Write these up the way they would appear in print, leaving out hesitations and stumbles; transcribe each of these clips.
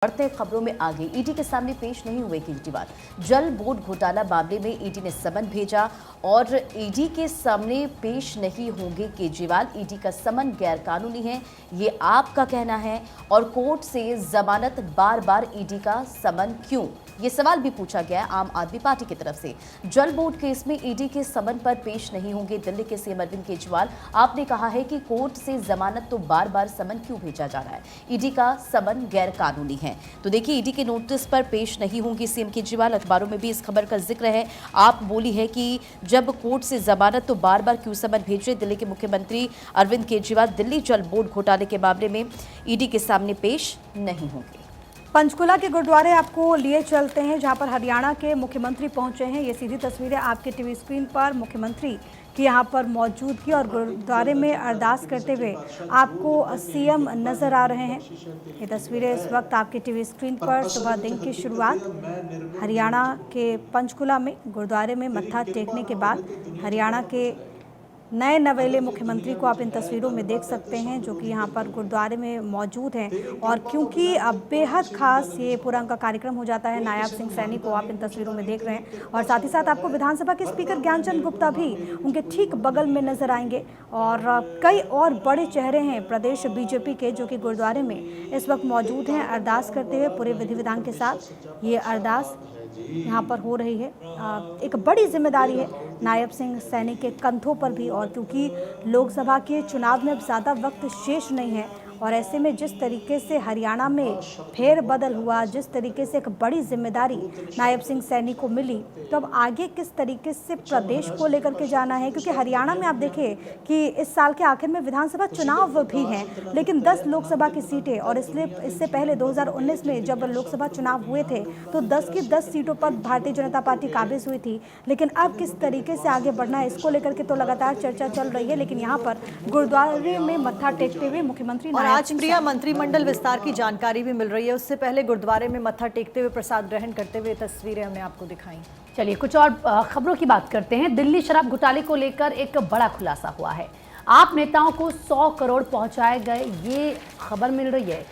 बढ़ते खबरों में आगे ईडी के सामने पेश नहीं हुए केजरीवाल। जल बोर्ड घोटाला मामले में ईडी ने समन भेजा और ईडी के सामने पेश नहीं होंगे केजरीवाल। ईडी का समन गैरकानूनी है, ये आपका कहना है। और कोर्ट से जमानत बार बार ईडी का समन क्यों, ये सवाल भी पूछा गया आम आदमी पार्टी की तरफ से। जल बोर्ड केस में ईडी के समन पर पेश नहीं होंगे दिल्ली के सीएम अरविंद केजरीवाल। आपने कहा है कि कोर्ट से जमानत तो बार बार समन क्यों भेजा जा रहा है, ईडी का समन गैरकानूनी है। तो देखिए, ईडी के नोटिस पर पेश नहीं होंगे सीएम केजरीवाल। अखबारों में भी इस खबर का जिक्र है। आप बोली है कि जब कोर्ट से जमानत तो बार बार क्यों समन भेज रहे। दिल्ली के मुख्यमंत्री अरविंद केजरीवाल दिल्ली जल बोर्ड घोटाले के मामले में ईडी के सामने पेश नहीं होंगे। पंचकुला के गुरुद्वारे आपको लिए चलते हैं, जहां पर हरियाणा के मुख्यमंत्री पहुंचे हैं। ये सीधी तस्वीरें आपके टीवी स्क्रीन पर मुख्यमंत्री की यहां पर मौजूदगी और गुरुद्वारे में अरदास करते हुए आपको सीएम नजर आ रहे हैं। ये तस्वीरें इस वक्त आपके टीवी स्क्रीन पर सुबह दिन की शुरुआत हरियाणा के पंचकुला में गुरुद्वारे में मत्था टेकने के बाद हरियाणा के नए नवेले मुख्यमंत्री को आप इन तस्वीरों में देख सकते हैं, जो कि यहाँ पर गुरुद्वारे में मौजूद हैं। और क्योंकि अब बेहद खास ये पूरा उनका कार्यक्रम हो जाता है, नायब सिंह सैनी को आप इन तस्वीरों में देख रहे हैं। और साथ ही साथ आपको विधानसभा के स्पीकर ज्ञानचंद गुप्ता भी उनके ठीक बगल में नजर आएंगे। और कई और बड़े चेहरे हैं प्रदेश बीजेपी के, जो कि गुरुद्वारे में इस वक्त मौजूद हैं अरदास करते हुए पूरे विधि विधान के साथ। ये अरदास यहाँ पर हो रही है। एक बड़ी जिम्मेदारी है नायब सिंह सैनी के कंधों पर भी। और क्योंकि लोकसभा के चुनाव में अब ज़्यादा वक्त शेष नहीं है, और ऐसे में जिस तरीके से हरियाणा में फेरबदल हुआ, जिस तरीके से एक बड़ी जिम्मेदारी नायब सिंह सैनी को मिली, तो अब आगे किस तरीके से प्रदेश को लेकर के जाना है। क्योंकि हरियाणा में आप देखें कि इस साल के आखिर में विधानसभा चुनाव भी हैं, लेकिन 10 लोकसभा की सीटें, और इसलिए इससे पहले 2019 में जब लोकसभा चुनाव हुए थे तो 10 की 10 सीटों पर भारतीय जनता पार्टी काबिज हुई थी। लेकिन अब किस तरीके से आगे बढ़ना है, इसको लेकर के तो लगातार चर्चा चल रही है। लेकिन यहाँ पर गुरुद्वारे में मत्था टेकते हुए मुख्यमंत्री आज प्रिया मंत्रिमंडल विस्तार की जानकारी भी मिल रही है। उससे पहले गुरुद्वारे में मत्था टेकते हुए प्रसाद ग्रहण करते हुए तस्वीरें हमने आपको दिखाई। चलिए कुछ और खबरों की बात करते हैं। दिल्ली शराब घोटाले को लेकर एक बड़ा खुलासा हुआ है। आप नेताओं को 100 करोड़ पहुंचाए गए, ये खबर मिल रही है।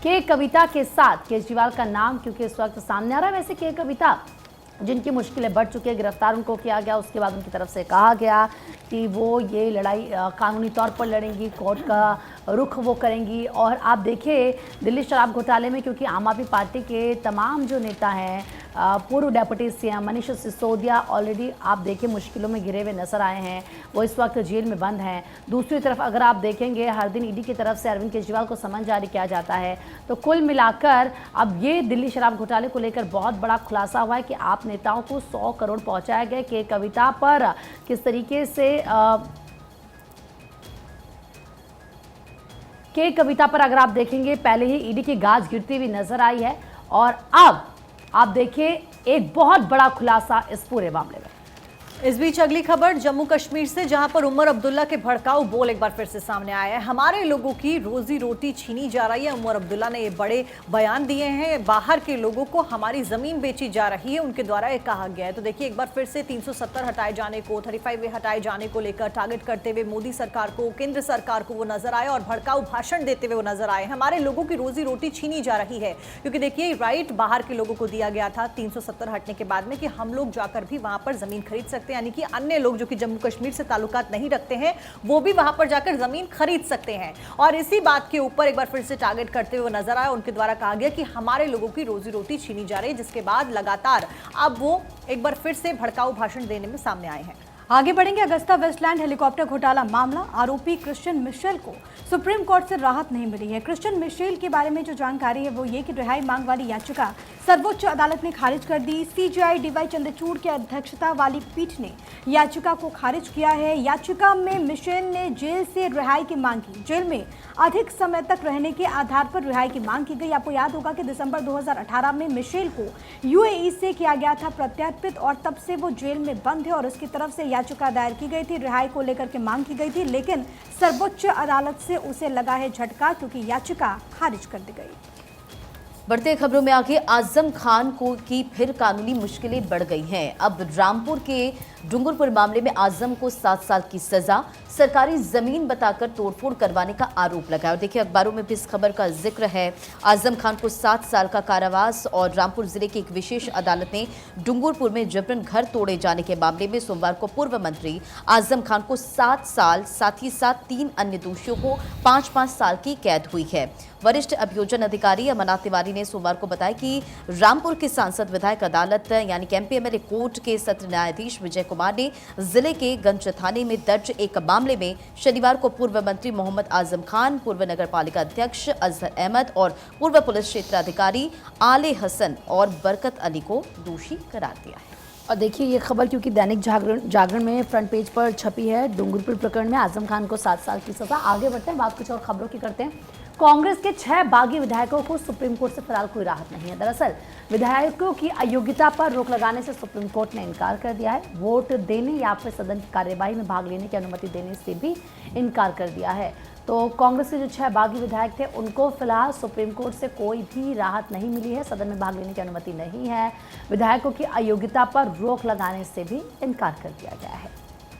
के कविता के साथ केजरीवाल का नाम क्योंकि इस वक्त सामने आ रहा है। वैसे के कविता जिनकी मुश्किलें बढ़ चुकी है, गिरफ्तार उनको किया गया, उसके बाद उनकी तरफ से कहा गया कि वो ये लड़ाई कानूनी तौर पर लड़ेंगी, कोर्ट का रुख वो करेंगी। और आप देखिए दिल्ली शराब घोटाले में क्योंकि आम आदमी पार्टी के तमाम जो नेता हैं, पूर्व deputy CM Manish Sisodia already आप देखिए मुश्किलों में घिरे हुए नजर आए हैं, वो इस वक्त जेल में बंद हैं। दूसरी तरफ अगर आप देखेंगे हर दिन ईडी की तरफ से अरविंद केजरीवाल को समन जारी किया जाता है। तो कुल मिलाकर अब ये दिल्ली शराब घोटाले को लेकर बहुत बड़ा खुलासा हुआ है कि आप नेताओं को 100 करोड़ पहुंचाया गया। के कविता पर किस तरीके से के कविता पर अगर आप देखेंगे पहले ही ईडी की गाज गिरती हुई नजर आई है, और अब आप देखिए एक बहुत बड़ा खुलासा इस पूरे मामले में। इस बीच अगली खबर जम्मू कश्मीर से, जहां पर उमर अब्दुल्ला के भड़काऊ बोल एक बार फिर से सामने आया है। हमारे लोगों की रोजी रोटी छीनी जा रही है। उमर अब्दुल्ला ने ये बड़े बयान दिए हैं। बाहर के लोगों को हमारी जमीन बेची जा रही है, उनके द्वारा ये कहा गया है। तो देखिए एक बार फिर से 370 हटाए जाने को, 35A हटाए जाने को लेकर टारगेट करते हुए मोदी सरकार को, केंद्र सरकार को वो नजर आए और भड़काऊ भाषण देते हुए वो नजर आए। हमारे लोगों की रोजी रोटी छीनी जा रही है, क्योंकि देखिए राइट बाहर के लोगों को दिया गया था 370 हटने के बाद में कि हम लोग जाकर भी वहां पर जमीन खरीद सकते, यानी कि अन्य लोग जो कि जम्मू कश्मीर से ताल्लुकात नहीं रखते हैं वो भी वहां पर जाकर जमीन खरीद सकते हैं। और इसी बात के ऊपर एक बार फिर से टारगेट करते हुए नजर आया। उनके द्वारा कहा गया कि हमारे लोगों की रोजी रोटी छीनी जा रही है, जिसके बाद लगातार अब वो एक बार फिर से भड़काऊ भाषण देने में सामने आए हैं। आगे बढ़ेंगे। अगस्ता वेस्टलैंड हेलीकॉप्टर घोटाला मामला, आरोपी क्रिश्चियन मिशेल को सुप्रीम कोर्ट से राहत नहीं मिली है। क्रिश्चियन मिशेल के बारे में जो जानकारी है वो ये कि रिहाई मांग वाली याचिका सर्वोच्च अदालत ने खारिज कर दी। सीजेआई डीवाई चंद्रचूड़ की अध्यक्षता वाली पीठ ने याचिका को खारिज किया है। याचिका में मिशेल ने जेल से रिहाई की मांग की। जेल में अधिक समय तक रहने के आधार पर रिहाई की मांग की गई। आपको याद होगा कि दिसंबर 2018 में मिशेल को यूएई से किया गया था प्रत्यर्पित, और तब से वो जेल में बंद है और उसकी तरफ से याचिका दायर की गई थी, रिहाई को लेकर के मांग की गई थी। लेकिन सर्वोच्च अदालत से उसे लगा है झटका, क्योंकि याचिका खारिज कर दी गई। बढ़ते खबरों में आगे आजम खान को की फिर कानूनी मुश्किलें बढ़ गई हैं। अब रामपुर के डूंगरपुर मामले में आजम को 7 साल की सजा, सरकारी जमीन बताकर तोड़फोड़ करवाने का आरोप लगा। और देखिए अखबारों में भी इस खबर का जिक्र है। आजम खान को 7 साल का कारावास और रामपुर जिले की एक विशेष अदालत ने डूंगरपुर में जबरन घर तोड़े जाने के मामले में सोमवार को पूर्व मंत्री आजम खान को 7 साल, साथ ही साथ 3 अन्य दोषियों को 5-5 साल की कैद हुई है। वरिष्ठ अभियोजन अधिकारी अमरनाथ तिवारी ने सोमवार को बताया कि रामपुर के सांसद विधायक अदालत यानी कि एमपी एमएलए कोर्ट के सत्र न्यायाधीश विजय कुमार ने जिले के गंज थाने में दर्ज एक मामले में शनिवार को पूर्व मंत्री मोहम्मद आजम खान, पूर्व नगर पालिका अध्यक्ष अजहर अहमद और पूर्व पुलिस क्षेत्राधिकारी आले हसन और बरकत अली को दोषी करार दिया है। और देखिए ये खबर क्योंकि दैनिक जागरण में फ्रंट पेज पर छपी है। डूंगरपुर प्रकरण में आजम खान को 7 साल की सजा। आगे बढ़ते हैं, बात कुछ और खबरों की करते हैं। कांग्रेस के 6 बागी विधायकों को सुप्रीम कोर्ट से फिलहाल कोई राहत नहीं है। दरअसल विधायकों की अयोग्यता पर रोक लगाने से सुप्रीम कोर्ट ने इनकार कर दिया है। वोट देने या फिर सदन की कार्यवाही में भाग लेने की अनुमति देने से भी इनकार कर दिया है। तो कांग्रेस के जो 6 बागी विधायक थे उनको फिलहाल सुप्रीम कोर्ट से कोई भी राहत नहीं मिली है, सदन में भाग लेने की अनुमति नहीं है। विधायकों की अयोग्यता पर रोक लगाने से भी इनकार कर दिया गया है।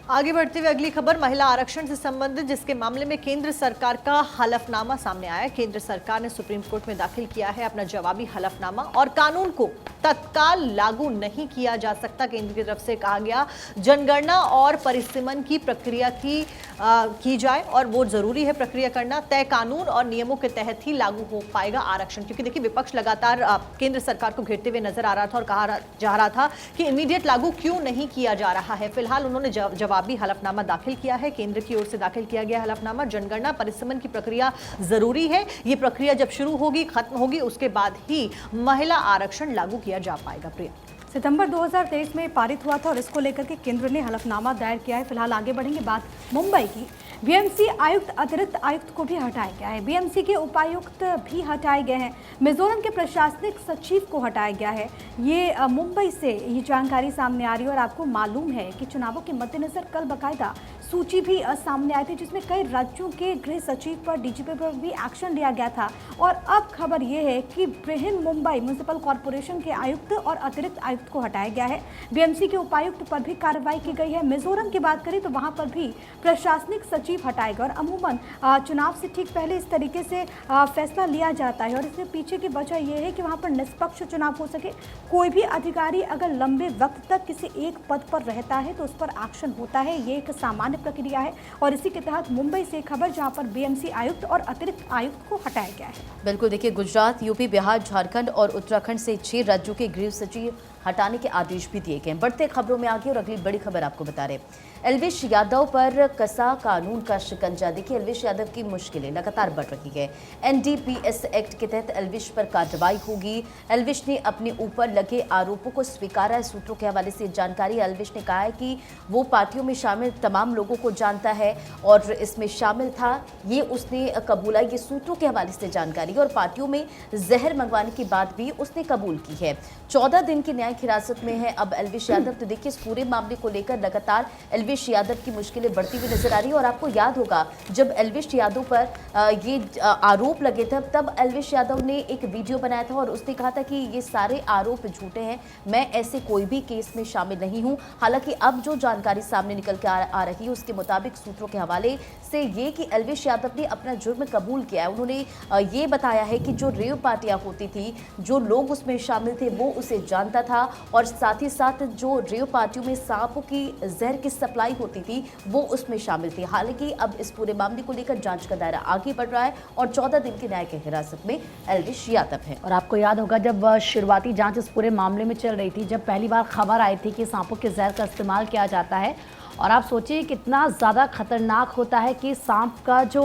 आगे बढ़ते हुए अगली खबर महिला आरक्षण से संबंधित, जिसके मामले में केंद्र सरकार का हलफनामा सामने आया। केंद्र सरकार ने सुप्रीम कोर्ट में दाखिल किया है अपना जवाबी हलफनामा और कानून को तत्काल लागू नहीं किया जा सकता। केंद्र की तरफ से कहा गया जनगणना और परिसीमन की प्रक्रिया की जाए और वो जरूरी है प्रक्रिया करना। तय कानून और नियमों के तहत ही लागू हो पाएगा आरक्षण। क्योंकि देखिए विपक्ष लगातार केंद्र सरकार को घेरते हुए नजर आ रहा था और कहा जा रहा था कि इमीडिएट लागू क्यों नहीं किया जा रहा है। फिलहाल उन्होंने जवाबी हलफनामा दाखिल किया है। केंद्र की ओर से दाखिल किया गया हलफनामा जनगणना परिसीमन की प्रक्रिया जरूरी है। ये प्रक्रिया जब शुरू होगी, खत्म होगी, उसके बाद ही महिला आरक्षण लागू किया जा पाएगा। प्रिया, सितंबर 2023 में पारित हुआ था और इसको लेकर के केंद्र ने हलफनामा दायर किया है। फिलहाल आगे बढ़ेंगे, बात मुंबई की। बीएमसी आयुक्त, अतिरिक्त आयुक्त को भी हटाया गया है। बीएमसी के उपायुक्त भी हटाए गए हैं। मिजोरम के प्रशासनिक सचिव को हटाया गया है। ये मुंबई से ये जानकारी सामने आ रही है और आपको मालूम है कि चुनावों के मद्देनजर कल बाकायदा सूची भी सामने आई थी जिसमें कई राज्यों के गृह सचिव पर, डीजीपी पर भी एक्शन लिया गया था। और अब खबर यह है कि बृहन मुंबई म्युनिसिपल कॉरपोरेशन के आयुक्त और अतिरिक्त आयुक्त को हटाया गया है। बीएमसी के उपायुक्त पर भी कार्रवाई की गई है। मिजोरम की बात करें तो वहां पर भी प्रशासनिक सचिव हटाए गए और अमूमन चुनाव से ठीक पहले इस तरीके से फैसला लिया जाता है और इसके पीछे की वजह यह है कि वहां पर निष्पक्ष चुनाव हो सके। कोई भी अधिकारी अगर लंबे वक्त तक किसी एक पद पर रहता है तो उस पर एक्शन होता है। ये एक सामान्य प्रक्रिया है और इसी के तहत मुंबई से खबर जहां पर बीएमसी आयुक्त और अतिरिक्त आयुक्त को हटाया गया है। बिल्कुल, देखिए गुजरात, यूपी, बिहार, झारखंड और उत्तराखंड से 6 राज्यों के गृह सचिव हटाने के आदेश भी दिए गए। बढ़ते खबरों में आगे और अगली बड़ी खबर आपको बता रहे, एल्विश यादव पर कसा कानून का शिकंजा। देखिए एल्विश यादव की मुश्किलें लगातार बढ़ रही है। एनडीपीएस एक्ट के तहत एल्विश पर कार्रवाई होगी। एल्विश ने अपने ऊपर लगे आरोपों को स्वीकारा है। सूत्रों के हवाले से जानकारी, एल्विश ने कहा है कि वो पार्टियों में शामिल तमाम लोगों को जानता है और इसमें शामिल था, ये उसने कबूला। ये सूत्रों के हवाले से जानकारी और पार्टियों में जहर मंगवाने की बात भी उसने कबूल की है। 14 दिन की न्यायिक हिरासत में है अब एल्विश यादव। तो देखिए इस पूरे मामले को लेकर लगातार एल्विश यादव की मुश्किलें बढ़ती हुई नजर आ रही है। और आपको याद होगा जब एल्विश यादव पर ये आरोप लगे थे तब एल्विश यादव ने एक वीडियो बनाया था और उसने कहा था कि ये सारे आरोप झूठे हैं, मैं ऐसे कोई भी केस में शामिल नहीं हूं। हालांकि अब जो जानकारी सामने निकल के आ रही है उसके मुताबिक सूत्रों के हवाले से ये कि एल्विश यादव ने अपना जुर्म कबूल किया है। उन्होंने ये बताया है कि जो रेव पार्टियां होती थी, जो लोग उसमें शामिल थे वो उसे जानता था और साथ ही साथ जो रेव पार्टियों में सांपों की जहर की सप्लाई होती थी वो उसमें शामिल थी। हालांकि अब इस पूरे मामले को लेकर जांच का दायरा आगे बढ़ रहा है और 14 दिन की न्यायिक हिरासत में एल्विश यादव है। और आपको याद होगा जब शुरुआती जांच इस पूरे मामले में चल रही थी, जब पहली बार खबर आई थी कि सांपों के जहर का इस्तेमाल किया जाता है, और आप सोचिए कितना ज़्यादा खतरनाक होता है कि सांप का जो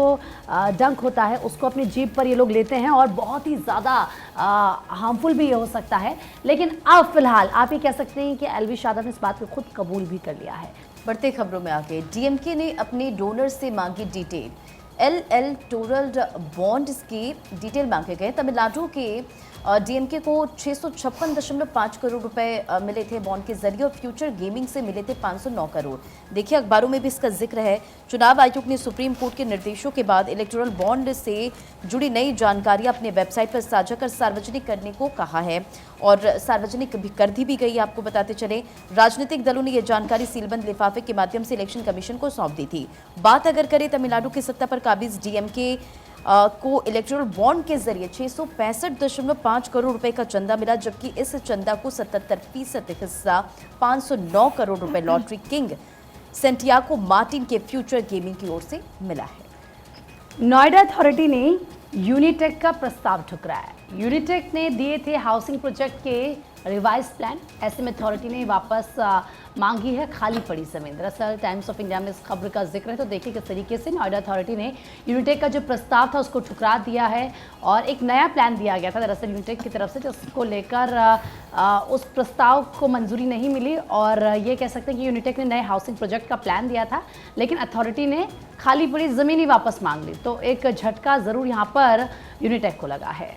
डंक होता है उसको अपनी जीभ पर ये लोग लेते हैं और बहुत ही ज़्यादा हार्मफुल भी ये हो सकता है। लेकिन अब फिलहाल आप ये कह सकते हैं कि एल्विश यादव ने इस बात को खुद कबूल भी कर लिया है। बढ़ते खबरों में आगे, डीएमके ने अपने डोनर से मांगी डिटेल। एल टोरल बॉन्ड्स की डिटेल मांगे गए। तमिलनाडु के डीएमके को 656.5 करोड़ रुपए मिले थे बॉन्ड के जरिए और फ्यूचर गेमिंग से मिले थे 509 करोड़। देखिए अखबारों में भी इसका जिक्र है। चुनाव आयोग ने सुप्रीम कोर्ट के निर्देशों के बाद इलेक्टोरल बॉन्ड से जुड़ी नई जानकारी अपने वेबसाइट पर साझा कर सार्वजनिक करने को कहा है और सार्वजनिक भी कर दी भी गई। आपको बताते चले राजनीतिक दलों ने यह जानकारी सीलबंद लिफाफे के माध्यम से इलेक्शन कमीशन को सौंप दी थी। बात अगर करें तमिलनाडु की सत्ता पर काबिज डीएमके को इलेक्टोरल बॉन्ड के जरिए 665.5 करोड़ रुपए का चंदा मिला, जबकि इस चंदा को 77% हिस्सा 509 करोड़ रुपए लॉटरी किंग सेंटियागो मार्टिन के फ्यूचर गेमिंग की ओर से मिला है। नोएडा अथॉरिटी ने यूनिटेक का प्रस्ताव ठुकराया। यूनिटेक ने दिए थे हाउसिंग प्रोजेक्ट के रिवाइज प्लान, ऐसे में अथॉरिटी ने वापस मांगी है खाली पड़ी जमीन। दरअसल टाइम्स ऑफ इंडिया में इस खबर का जिक्र है, तो देखिए किस तरीके से नोएडा अथॉरिटी ने यूनिटेक का जो प्रस्ताव था उसको ठुकरा दिया है और एक नया प्लान दिया गया था दरअसल यूनिटेक की तरफ से, जिसको लेकर उस प्रस्ताव को मंजूरी नहीं मिली और ये कह सकते हैं कि यूनिटेक ने नए हाउसिंग प्रोजेक्ट का प्लान दिया था, लेकिन अथॉरिटी ने खाली पड़ी ज़मीन ही वापस मांग ली। तो एक झटका ज़रूर यहाँ पर यूनिटेक को लगा है।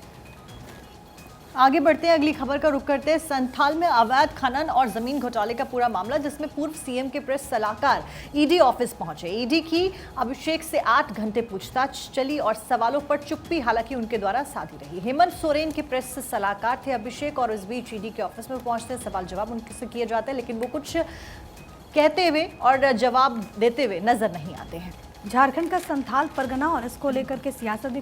आगे बढ़ते हैं, अगली खबर का रुख करते हैं। संथाल में अवैध खनन और जमीन घोटाले का पूरा मामला, जिसमें पूर्व सीएम के प्रेस सलाहकार ईडी ऑफिस पहुंचे। ईडी की अभिषेक से 8 घंटे पूछताछ चली और सवालों पर चुप्पी हालांकि उनके द्वारा साधी रही। हेमंत सोरेन के प्रेस सलाहकार थे अभिषेक और इस बीच ईडी के ऑफिस में पहुंचते सवाल जवाब उनसे किए जाते हैं, लेकिन वो कुछ कहते हुए और जवाब देते हुए नजर नहीं आते हैं। झारखंड का संथाल परगना और इसको लेकर के सियासत भी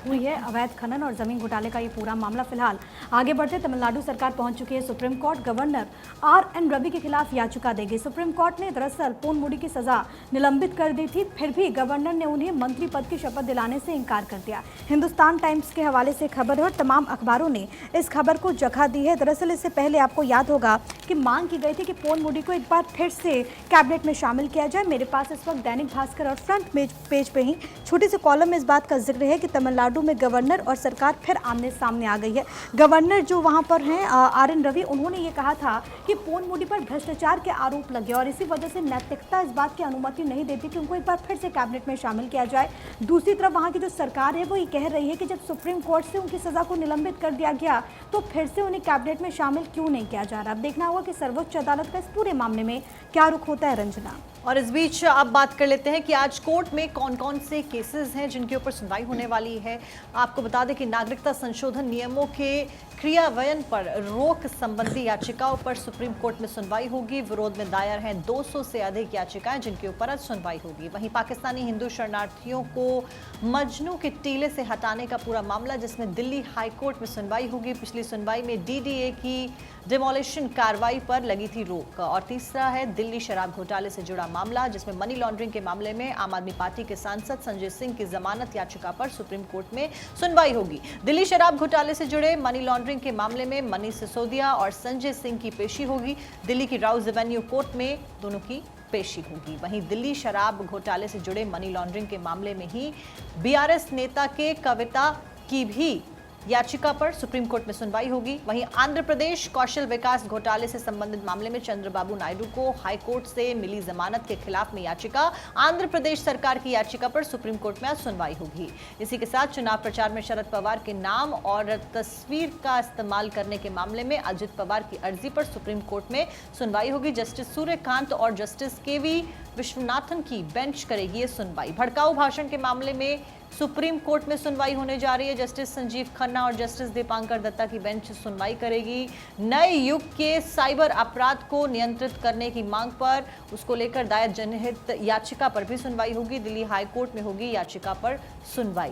हुई है। अवैध खनन और जमीन घोटाले का ये पूरा मामला फिलहाल आगे बढ़ते तमिलनाडु सरकार पहुंच चुकी है supreme court. Governor R N. Ravi के खिलाफ याचिका देगी। सुप्रीम कोर्ट ने दरअसल पोनमुडी की सजा निलंबित कर दी थी, फिर भी गवर्नर ने उन्हें मंत्री पद की शपथ दिलाने से इनकार कर दिया। हिंदुस्तान टाइम्स के हवाले से खबर है और तमाम अखबारों ने इस खबर को जगह दी है। दरअसल इससे पहले आपको याद होगा कि मांग की गई थी कि पोनमुडी को एक बार फिर से कैबिनेट में शामिल किया जाए। मेरे पास इस वक्त दैनिक भास्कर और फ्रंट पेज पे ही छोटी सी कॉलम में इस बात का जिक्र है कि तमिलनाडु में गवर्नर और सरकार फिर आमने सामने आ गई है। गवर्नर जो वहां पर हैं आर.एन. रवि, उन्होंने ये कहा था कि पोनमुडी पर भ्रष्टाचार के आरोप लगे और इसी वजह से नैतिकता इस बात की अनुमति नहीं देती कि उनको एक बार फिर से कैबिनेट में शामिल किया जाए। दूसरी तरफ वहां की जो सरकार है वो ये कह रही है कि जब सुप्रीम कोर्ट से उनकी सजा को निलंबित कर दिया गया तो फिर से उन्हें कैबिनेट में शामिल क्यों नहीं किया जा रहा। अब देखना होगा कि सर्वोच्च अदालत का इस पूरे मामले में क्या रुख होता है। रंजना, और इस बीच अब बात कर लेते हैं कि आज कोर्ट में कौन कौन से केसेस हैं जिनके ऊपर सुनवाई होने वाली है। आपको बता दें कि नागरिकता संशोधन नियमों के क्रियान्वयन पर रोक संबंधी याचिकाओं पर सुप्रीम कोर्ट में सुनवाई होगी। विरोध में दायर हैं 200 से अधिक याचिकाएं जिनके ऊपर आज सुनवाई होगी। वहीं पाकिस्तानी हिंदू शरणार्थियों को मजनू के टीले से हटाने का पूरा मामला, जिसमें दिल्ली हाई कोर्ट में सुनवाई होगी। पिछली सुनवाई में डीडीए की डिमोलिशन कार्रवाई पर लगी थी रोक। और तीसरा है दिल्ली शराब घोटाले से जुड़ा मामला, जिसमें मनी लॉन्ड्रिंग के मामले में आम आदमी पार्टी के सांसद संजय सिंह की जमानत याचिका पर सुप्रीम कोर्ट में सुनवाई होगी। दिल्ली शराब घोटाले से जुड़े मनी लॉन्ड्रिंग के मामले में मनीष सिसोदिया और संजय सिंह की पेशी होगी। दिल्ली की राउज एवेन्यू कोर्ट में दोनों की पेशी होगी। वहीं दिल्ली शराब घोटाले से जुड़े मनी लॉन्ड्रिंग के मामले में ही बीआरएस नेता के कविता की भी याचिका पर सुप्रीम कोर्ट में सुनवाई होगी। वहीं आंध्र प्रदेश कौशल विकास घोटाले से संबंधित मामले में चंद्रबाबू नायडू को हाई कोर्ट से मिली जमानत के खिलाफ में याचिका, आंध्र प्रदेश सरकार की याचिका पर सुप्रीम कोर्ट में आज सुनवाई होगी। इसी के साथ चुनाव प्रचार में शरद पवार के नाम और तस्वीर का इस्तेमाल करने के मामले में अजित पवार की अर्जी पर सुप्रीम कोर्ट में सुनवाई होगी। जस्टिस सूर्यकांत और जस्टिस केवी विश्वनाथन की बेंच करेगी ये सुनवाई। भड़काऊ भाषण के मामले में सुप्रीम कोर्ट में सुनवाई होने जा रही है। जस्टिस संजीव खन्ना और जस्टिस दीपांकर दत्ता की बेंच सुनवाई करेगी। नए युग के साइबर अपराध को नियंत्रित करने की मांग पर उसको लेकर दायर जनहित याचिका पर भी सुनवाई होगी। दिल्ली हाई कोर्ट में होगी याचिका पर सुनवाई।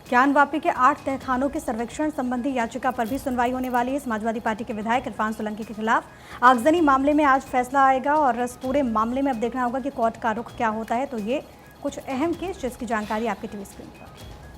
ज्ञानवापी के 8 तहखानों के सर्वेक्षण संबंधी याचिका पर भी सुनवाई होने वाली है। समाजवादी पार्टी के विधायक इरफान सोलंकी के खिलाफ आगजनी मामले में आज फैसला आएगा और इस पूरे मामले में अब देखना होगा कि कोर्ट का रुख क्या होता है। तो ये कुछ अहम केस जिसकी जानकारी आपके टीवी स्क्रीन पर।